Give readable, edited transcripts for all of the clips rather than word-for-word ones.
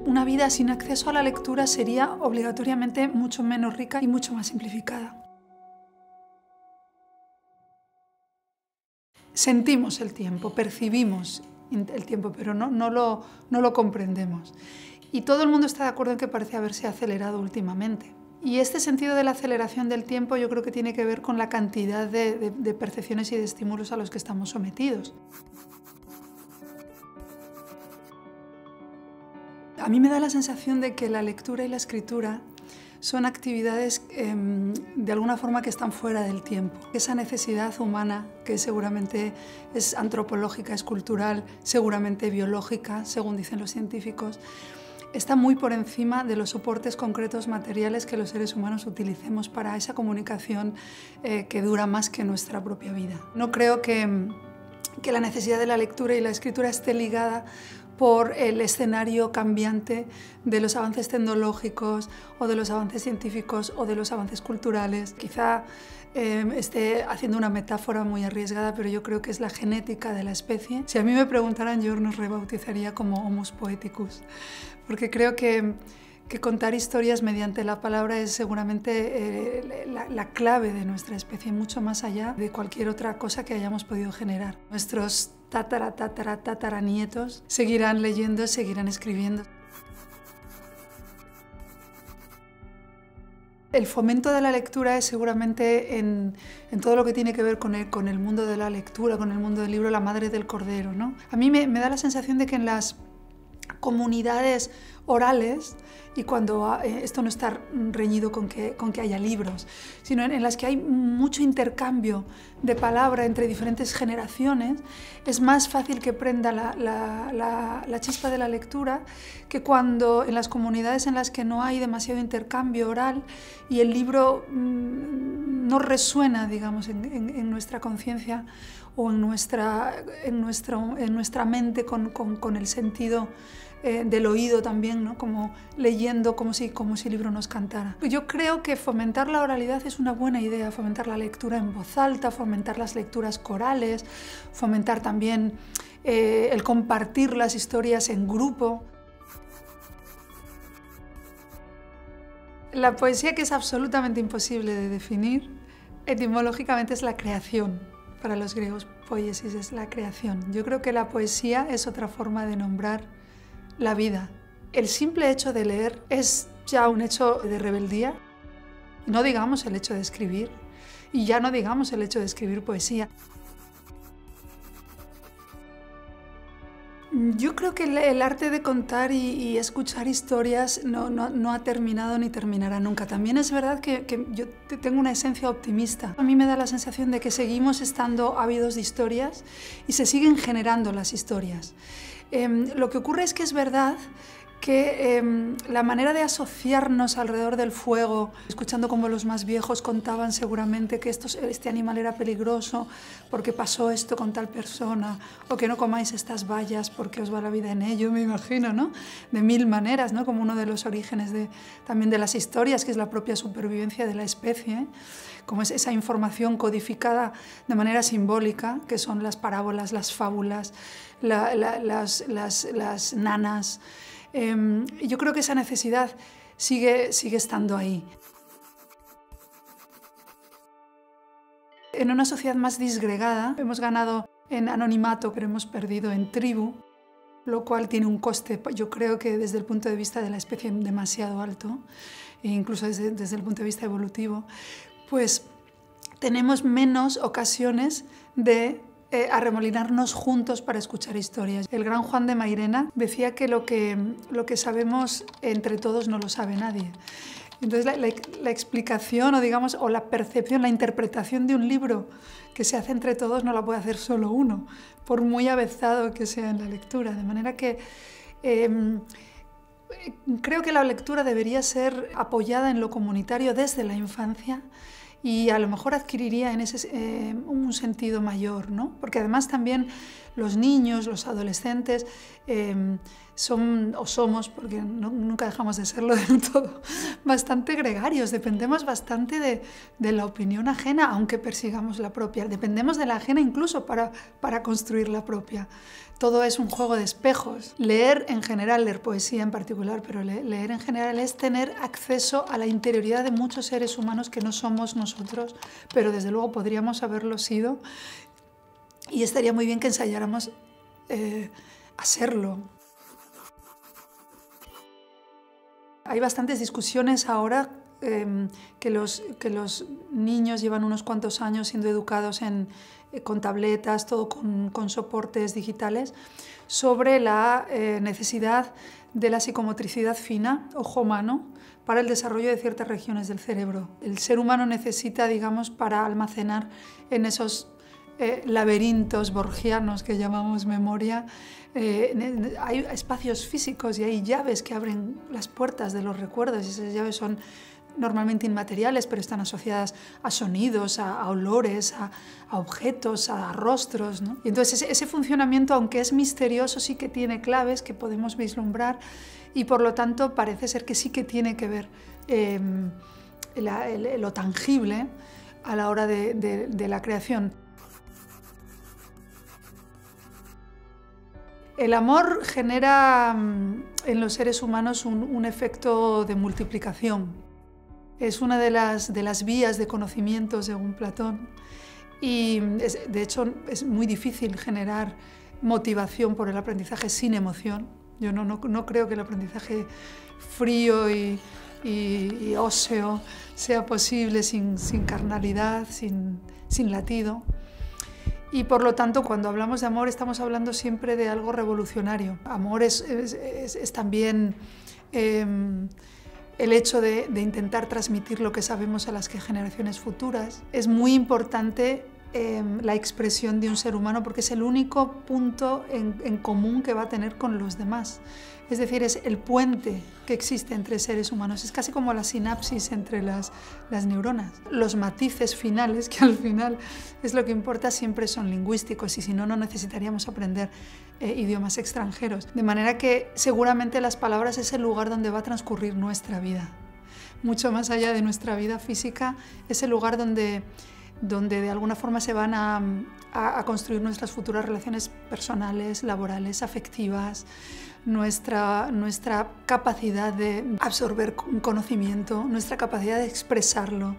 Una vida sin acceso a la lectura sería obligatoriamente mucho menos rica y mucho más simplificada. Sentimos el tiempo, percibimos el tiempo, pero no lo comprendemos. Y todo el mundo está de acuerdo en que parece haberse acelerado últimamente. Y este sentido de la aceleración del tiempo yo creo que tiene que ver con la cantidad de percepciones y de estímulos a los que estamos sometidos. A mí me da la sensación de que la lectura y la escritura son actividades de alguna forma que están fuera del tiempo. Esa necesidad humana, que seguramente es antropológica, es cultural, seguramente biológica, según dicen los científicos, está muy por encima de los soportes concretos materiales que los seres humanos utilicemos para esa comunicación que dura más que nuestra propia vida. No creo que la necesidad de la lectura y la escritura esté ligada por el escenario cambiante de los avances tecnológicos o de los avances científicos o de los avances culturales. Quizá esté haciendo una metáfora muy arriesgada, pero yo creo que es la genética de la especie. Si a mí me preguntaran, yo nos rebautizaría como Homo poeticus, porque creo que contar historias mediante la palabra es seguramente la clave de nuestra especie, mucho más allá de cualquier otra cosa que hayamos podido generar. Nuestros tataranietos seguirán leyendo, seguirán escribiendo. El fomento de la lectura es seguramente en todo lo que tiene que ver con el mundo de la lectura, con el mundo del libro, la madre del cordero, ¿no? A mí me da la sensación de que en las comunidades orales, y cuando esto no está reñido con que haya libros, sino en las que hay mucho intercambio de palabra entre diferentes generaciones, es más fácil que prenda la chispa de la lectura que cuando en las comunidades en las que no hay demasiado intercambio oral y el libro no resuena, digamos, en nuestra conciencia o en nuestra mente con el sentido del oído también, ¿no? Como leyendo, como si el libro nos cantara. Yo creo que fomentar la oralidad es una buena idea, fomentar la lectura en voz alta, fomentar las lecturas corales, fomentar también el compartir las historias en grupo. La poesía, que es absolutamente imposible de definir, etimológicamente es la creación. Para los griegos, poiesis es la creación. Yo creo que la poesía es otra forma de nombrar la vida. El simple hecho de leer es ya un hecho de rebeldía. No digamos el hecho de escribir, y ya no digamos el hecho de escribir poesía. Yo creo que el arte de contar y escuchar historias no ha terminado ni terminará nunca. También es verdad que yo tengo una esencia optimista. A mí me da la sensación de que seguimos estando ávidos de historias y se siguen generando las historias. Lo que ocurre es que es verdad que la manera de asociarnos alrededor del fuego, escuchando como los más viejos contaban seguramente que este animal era peligroso porque pasó esto con tal persona, o que no comáis estas bayas porque os va la vida en ello, me imagino, ¿no? De mil maneras, ¿no? Como uno de los orígenes también de las historias, que es la propia supervivencia de la especie, ¿eh? Como es esa información codificada de manera simbólica, que son las parábolas, las fábulas, las nanas. Yo creo que esa necesidad sigue estando ahí. En una sociedad más disgregada hemos ganado en anonimato, pero hemos perdido en tribu, lo cual tiene un coste, yo creo que desde el punto de vista de la especie demasiado alto, e incluso desde el punto de vista evolutivo, pues tenemos menos ocasiones de arremolinarnos juntos para escuchar historias. El gran Juan de Mairena decía que lo que sabemos entre todos no lo sabe nadie. Entonces la explicación o la percepción, la interpretación de un libro que se hace entre todos no la puede hacer solo uno, por muy avezado que sea en la lectura. De manera que creo que la lectura debería ser apoyada en lo comunitario desde la infancia, y a lo mejor adquiriría en ese un sentido mayor, ¿no? Porque además también los niños, los adolescentes, somos, porque nunca dejamos de serlo del todo, bastante gregarios, dependemos bastante de la opinión ajena, aunque persigamos la propia. Dependemos de la ajena incluso para construir la propia. Todo es un juego de espejos. Leer en general, leer poesía en particular, pero leer en general es tener acceso a la interioridad de muchos seres humanos que no somos nosotros, pero desde luego podríamos haberlo sido, y estaría muy bien que ensayáramos a serlo. Hay bastantes discusiones ahora que los niños llevan unos cuantos años siendo educados con tabletas, todo con soportes digitales, sobre la necesidad de la psicomotricidad fina, ojo-mano, para el desarrollo de ciertas regiones del cerebro. El ser humano necesita, digamos, para almacenar en esos laberintos borgianos que llamamos memoria, hay espacios físicos y hay llaves que abren las puertas de los recuerdos, y esas llaves son normalmente inmateriales, pero están asociadas a sonidos, a olores, a objetos, a rostros, ¿no? Y entonces ese funcionamiento, aunque es misterioso, sí que tiene claves que podemos vislumbrar, y por lo tanto parece ser que sí que tiene que ver lo tangible a la hora de la creación. El amor genera en los seres humanos un efecto de multiplicación. Es una de las vías de conocimiento, según Platón, y de hecho es muy difícil generar motivación por el aprendizaje sin emoción. Yo no creo que el aprendizaje frío y óseo sea posible sin carnalidad, sin latido. Y por lo tanto, cuando hablamos de amor, estamos hablando siempre de algo revolucionario. Amor es también el hecho de intentar transmitir lo que sabemos a las generaciones futuras. Es muy importante la expresión de un ser humano, porque es el único punto en común que va a tener con los demás. Es decir, es el puente que existe entre seres humanos. Es casi como la sinapsis entre las neuronas. Los matices finales, que al final es lo que importa, siempre son lingüísticos, y si no, no necesitaríamos aprender idiomas extranjeros. De manera que seguramente las palabras es el lugar donde va a transcurrir nuestra vida. Mucho más allá de nuestra vida física, es el lugar donde de alguna forma se van a construir nuestras futuras relaciones personales, laborales, afectivas, nuestra capacidad de absorber conocimiento, nuestra capacidad de expresarlo.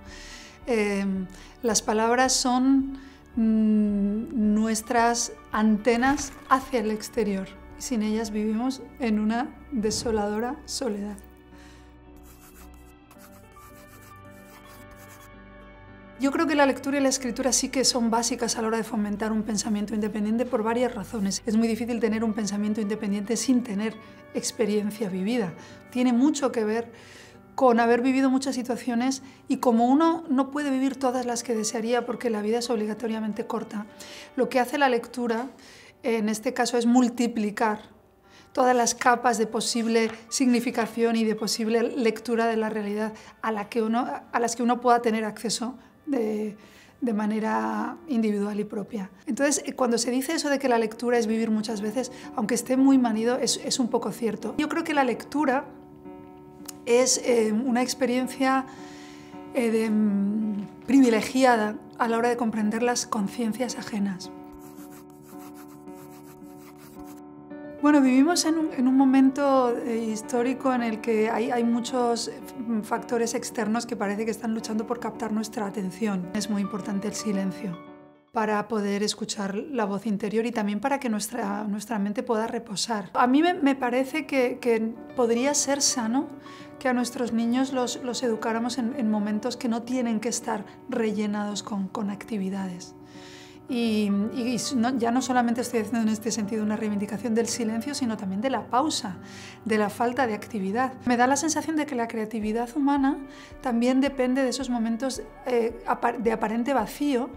Las palabras son nuestras antenas hacia el exterior, y sin ellas vivimos en una desoladora soledad. Yo creo que la lectura y la escritura sí que son básicas a la hora de fomentar un pensamiento independiente por varias razones. Es muy difícil tener un pensamiento independiente sin tener experiencia vivida. Tiene mucho que ver con haber vivido muchas situaciones, y como uno no puede vivir todas las que desearía porque la vida es obligatoriamente corta, lo que hace la lectura en este caso es multiplicar todas las capas de posible significación y de posible lectura de la realidad a las que uno pueda tener acceso de manera individual y propia. Entonces, cuando se dice eso de que la lectura es vivir muchas veces, aunque esté muy manido, es un poco cierto. Yo creo que la lectura es una experiencia privilegiada a la hora de comprender las conciencias ajenas. Bueno, vivimos en un momento histórico en el que hay muchos factores externos que parece que están luchando por captar nuestra atención. Es muy importante el silencio para poder escuchar la voz interior y también para que nuestra mente pueda reposar. A mí me parece que podría ser sano que a nuestros niños los educáramos en momentos que no tienen que estar rellenados con actividades. Y ya no solamente estoy haciendo en este sentido una reivindicación del silencio, sino también de la pausa, de la falta de actividad. Me da la sensación de que la creatividad humana también depende de esos momentos de aparente vacío,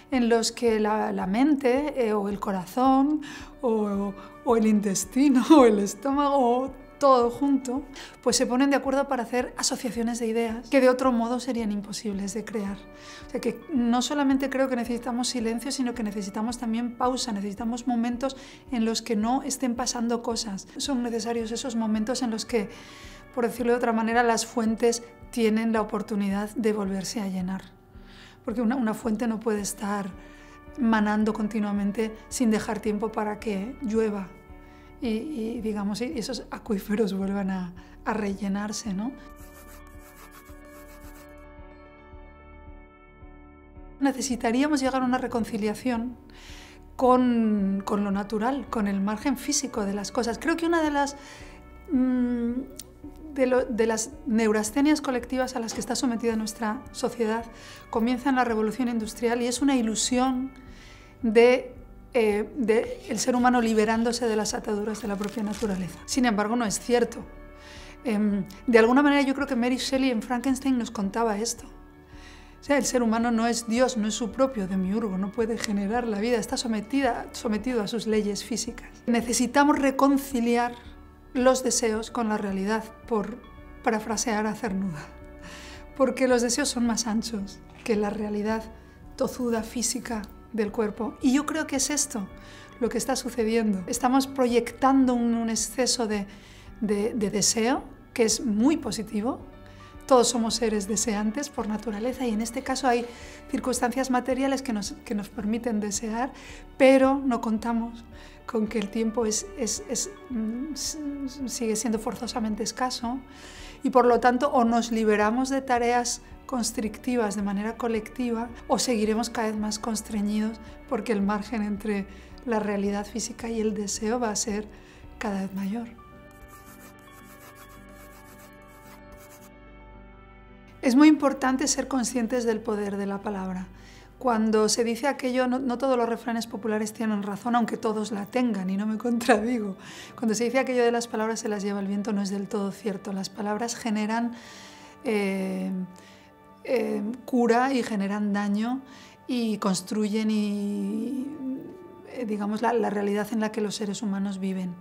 en los que la mente o el corazón o el intestino o el estómago, todo junto, pues se ponen de acuerdo para hacer asociaciones de ideas que de otro modo serían imposibles de crear. O sea que no solamente creo que necesitamos silencio, sino que necesitamos también pausa, necesitamos momentos en los que no estén pasando cosas. Son necesarios esos momentos en los que, por decirlo de otra manera, las fuentes tienen la oportunidad de volverse a llenar. Porque una fuente no puede estar manando continuamente sin dejar tiempo para que llueva y digamos, esos acuíferos vuelvan a rellenarse, ¿no? Necesitaríamos llegar a una reconciliación con lo natural, con el margen físico de las cosas. Creo que una de las neurastenias colectivas a las que está sometida nuestra sociedad comienza en la revolución industrial y es una ilusión de el ser humano liberándose de las ataduras de la propia naturaleza. Sin embargo, no es cierto. De alguna manera yo creo que Mary Shelley en Frankenstein nos contaba esto. O sea, el ser humano no es Dios, no es su propio demiurgo, no puede generar la vida, está sometido a sus leyes físicas. Necesitamos reconciliar los deseos con la realidad, por parafrasear a Cernuda, porque los deseos son más anchos que la realidad tozuda física del cuerpo. Y yo creo que es esto lo que está sucediendo. Estamos proyectando un exceso de deseo, que es muy positivo. Todos somos seres deseantes por naturaleza y en este caso hay circunstancias materiales que nos permiten desear, pero no contamos con que el tiempo sigue siendo forzosamente escaso y por lo tanto o nos liberamos de tareas constrictivas de manera colectiva o seguiremos cada vez más constreñidos porque el margen entre la realidad física y el deseo va a ser cada vez mayor. Es muy importante ser conscientes del poder de la palabra. Cuando se dice aquello, no todos los refranes populares tienen razón, aunque todos la tengan, y no me contradigo. Cuando se dice aquello de las palabras se las lleva el viento, no es del todo cierto. Las palabras generan cura y generan daño y construyen digamos, la realidad en la que los seres humanos viven.